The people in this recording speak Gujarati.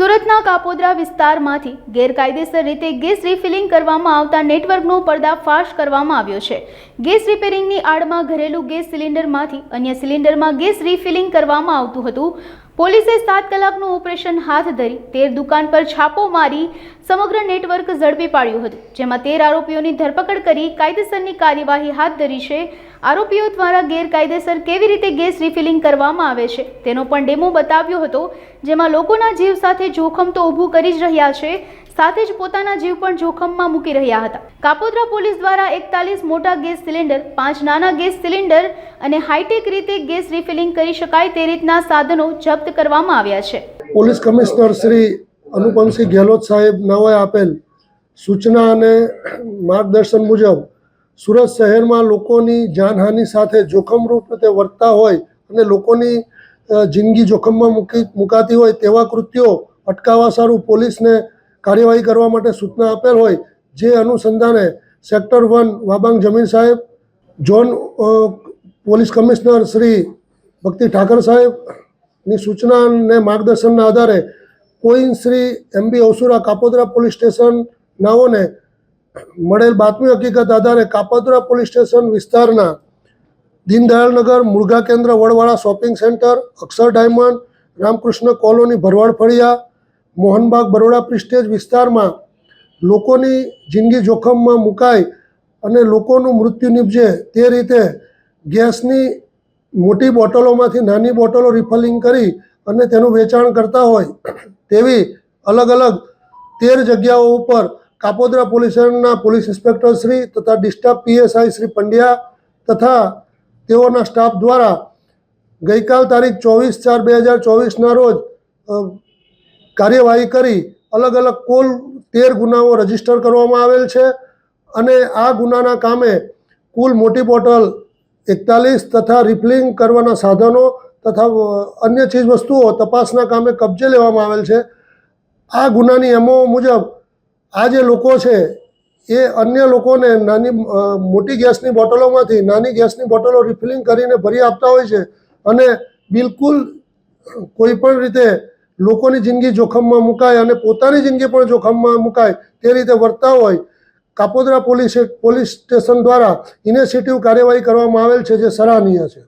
સુરતના કાપોદ્રા વિસ્તારમાંથી ગેરકાયદેસર રીતે ગેસ રિફિલિંગ કરવામાં આવતા નેટવર્કનો પર્દાફાશ કરવામાં આવ્યો છે। ગેસ રિપેરિંગની આડમાં ઘરેલું ગેસ સિલિન્ડરમાંથી અન્ય સિલિન્ડરમાં ગેસ રિફિલિંગ કરવામાં આવતું હતું। પોલીસે 7 કલાકનું ઓપરેશન હાથ ધરી 13 દુકાન પર છાપો મારી સમગ્ર નેટવર્ક ઝડપી પાડ્યું હતું, જેમાં 13 આરોપીઓની ધરપકડ કરી કાયદેસરની કાર્યવાહી હાથ ધરી છે। આરોપીઓ દ્વારા ગેરકાયદેસર કેવી રીતે ગેસ રિફિલિંગ કરવામાં આવે છે તેનો પણ ડેમો બતાવ્યો હતો, જેમાં લોકોના જીવ સાથે જોખમ તો ઊભું કરી જ રહ્યા છે, સાથે જ પોતાના જીવ પણ જોખમમાં મૂકી રહ્યા હતા। કાપોદ્રા પોલીસ દ્વારા 41 મોટા ગેસ સિલિન્ડર, 5 નાના ગેસ સિલિન્ડર અને હાઈટેક રીતે ગેસ રિફિલિંગ કરી શકાય તે રીતના સાધનો જપ્ત કરવામાં આવ્યા છે। પોલીસ કમિશનર શ્રી અનુપમસિંહ ગેહલોત સાહેબ નાઓએ આપેલ સૂચના અને માર્ગદર્શન મુજબ સુરત શહેરમાં લોકોની જાનહાનિ સાથે જોખમરૂપ રીતે વર્તતા હોય અને લોકોની જિંદગી જોખમમાં મુકાતી હોય તેવા કૃત્યો અટકાવવા સારું પોલીસને કાર્યવાહી કરવા માટે સૂચના આપેલ હોય, જે અનુસંધાને સેક્ટર 1 વાબાંગ જમીન સાહેબ, ઝોન પોલીસ કમિશનર શ્રી ભક્તિ ઠાકર સાહેબની સૂચના અને માર્ગદર્શનના આધારે coin Shri MB અવસુરા Kapodra police station નાઓને મળેલ બાતમી હકીકત આધારે કાપોદ્રા પોલીસ સ્ટેશન વિસ્તારના દીનદયાળનગર, મુળગા કેન્દ્ર, વડવાળા શોપિંગ સેન્ટર, અક્ષર ડાયમંડ, રામકૃષ્ણ કોલોની, ભરવાડ ફળિયા, મોહનબાગ, બરોડા પ્રિસ્ટેજ વિસ્તારમાં લોકોની જિંદગી જોખમમાં મુકાય અને લોકોનું મૃત્યુ નિપજે તે રીતે ગેસની મોટી બોટલોમાંથી નાની બોટલો રિફિલિંગ કરી અને તેનું વેચાણ કરતા હોય તેવી અલગ અલગ 13 જગ્યાઓ ઉપર કાપોદ્રા પોલીસ સ્ટેશનના પોલીસ ઇન્સ્પેક્ટર શ્રી તથા ડિસ્ટ્રિક્ટ PSI શ્રી પંડ્યા તથા તેઓના સ્ટાફ દ્વારા ગઈકાલ તારીખ 24/4/2024ના રોજ કાર્યવાહી કરી અલગ અલગ કુલ 13 ગુનાઓ રજીસ્ટર કરવામાં આવેલ છે અને આ ગુનાના કામે કુલ મોટી બોટલ 41 તથા રિફિલિંગ કરવાના સાધનો તથા અન્ય ચીજવસ્તુઓ તપાસના કામે કબજે લેવામાં આવેલ છે। આ ગુનાની MO મુજબ આ જે લોકો છે એ અન્ય લોકોને મોટી ગેસની બોટલોમાંથી નાની ગેસની બોટલો રિફિલિંગ કરીને ભરી આપતા હોય છે અને બિલકુલ કોઈ પણ રીતે લોકોની જિંદગી જોખમમાં મુકાય અને પોતાની જિંદગી પણ જોખમમાં મુકાય તે રીતે વર્તતા હોય કાપોદ્રા પોલીસ સ્ટેશન દ્વારા ઇનિશિયેટિવ કાર્યવાહી કરવામાં આવેલ છે, જે સરાહનીય છે।